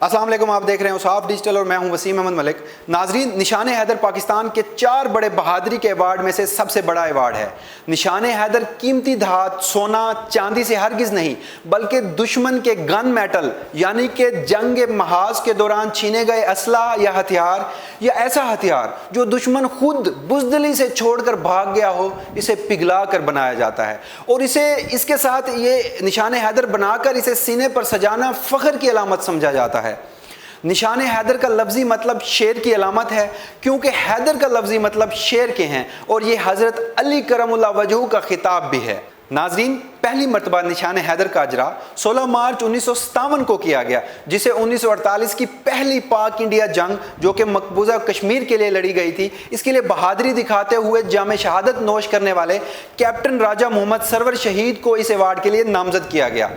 अस्सलाम वालेकुम, आप देख रहे हैं उसाफ डिजिटल और मैं हूं वसीम अहमद मलिक। नाजरीन, निशान हैदर पाकिस्तान के 4 बड़े बहादुरी के अवार्ड में से सबसे बड़ा अवार्ड है। निशान हैदर कीमती धात, सोना, चांदी से हरगिज नहीं बल्कि दुश्मन के गन मेटल यानी कि जंग महाज के दौरान छीने गए असला या हथियार या ऐसा हथियार जो दुश्मन खुद बुज़दिली से छोड़कर भाग गया हो, इसे पिघला कर बनाया जाता है और इसके साथ ये निशान हैदर बनाकर इसे सीने पर सजाना फ़ख्र की अलामत समझा जाता है। निशान हैदर का लफ्जी मतलब शेर की अलामत है, क्योंकि हैदर का लफ्जी मतलब शेर के हैं और ये हज़रत अली करमुल्लाह वजहू का खिताब भी है। नाजरीन, पहली मरतबा निशान हैदर का अजरा 16 मार्च 1957 को किया गया, जिसे 1948 की पहली पाक इंडिया जंग जो कि मकबूजा कश्मीर के लिए लड़ी गई थी, इसके लिए बहादुरी दिखाते हुए जामे शहादत नोश करने वाले कैप्टन राजा मोहम्मद सरवर शहीद को इस अवार्ड के लिए नामजद किया गया।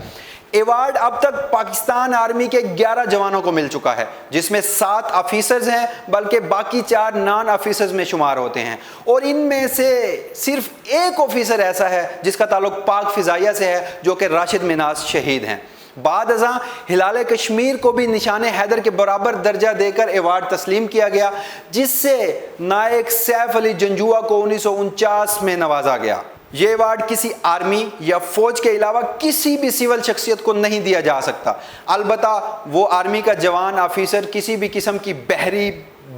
अवार्ड अब तक पाकिस्तान आर्मी के 11 जवानों को मिल चुका है, जिसमें 7 ऑफिसर्स हैं, बल्कि बाकी 4 नॉन ऑफिसर्स में शुमार होते हैं और इनमें से सिर्फ एक ऑफिसर ऐसा है जिसका ताल्लुक पाक फिजाइया से है, जो कि राशिद मिनाज शहीद हैं। बाद अज़ां हिलाल कश्मीर को भी निशान हैदर के बराबर दर्जा देकर अवार्ड तस्लीम किया गया, जिससे नायक सैफ अली जंजुआ को 1949 में नवाजा गया। ये अवार्ड किसी आर्मी या फौज के अलावा किसी भी सिविल शख्सियत को नहीं दिया जा सकता, अलबत्ता वो आर्मी का जवान ऑफिसर किसी भी किस्म की बहरी,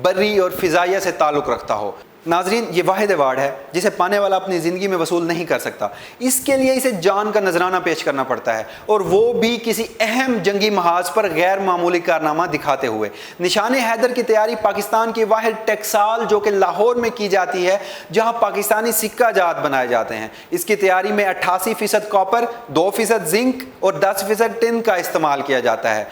बर्री और फिजाइया से ताल्लुक़ रखता हो। नाजरीन, ये वाहिद अवार्ड है जिसे पाने वाला अपनी ज़िंदगी में वसूल नहीं कर सकता। इसके लिए इसे जान का नजराना पेश करना पड़ता है, और वो भी किसी अहम जंगी महाज पर गैर मामूली कारनामा दिखाते हुए। निशान हैदर की तैयारी पाकिस्तान की वाहिद टेक्साल जो कि लाहौर में की जाती है, जहाँ पाकिस्तानी सिक्का जात बनाए जाते हैं। इसकी तैयारी में 88% कॉपर, 2% जिंक और 10% टिन का इस्तेमाल किया जाता है।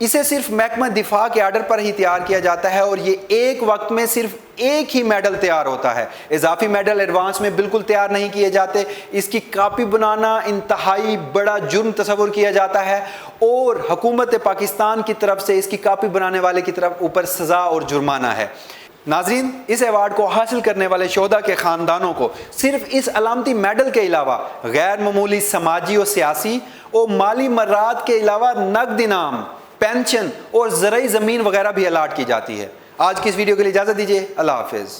इसे सिर्फ महकमा दिफा के आर्डर पर ही तैयार किया जाता है और ये एक वक्त में सिर्फ एक ही मेडल तैयार होता है। इजाफी मेडल एडवांस में बिल्कुल तैयार नहीं किए जाते। इसकी कापी बनाना इंतहाई बड़ा जुर्म तस्वुर किया जाता है और हुकूमत पाकिस्तान की तरफ से इसकी कापी बनाने वाले की तरफ ऊपर सज़ा और जुर्माना है। नाजरीन, इस अवार्ड को हासिल करने वाले शोधा के ख़ानदानों को सिर्फ इस अलामती मेडल के अलावा गैर मामूली समाजी और सियासी और माली मर्रात के अलावा नकद इनाम, पेंशन और ज़रई ज़मीन वगैरह भी अलाट की जाती है। आज की इस वीडियो के लिए इजाज़त दीजिए। अल्लाह हाफ़िज़।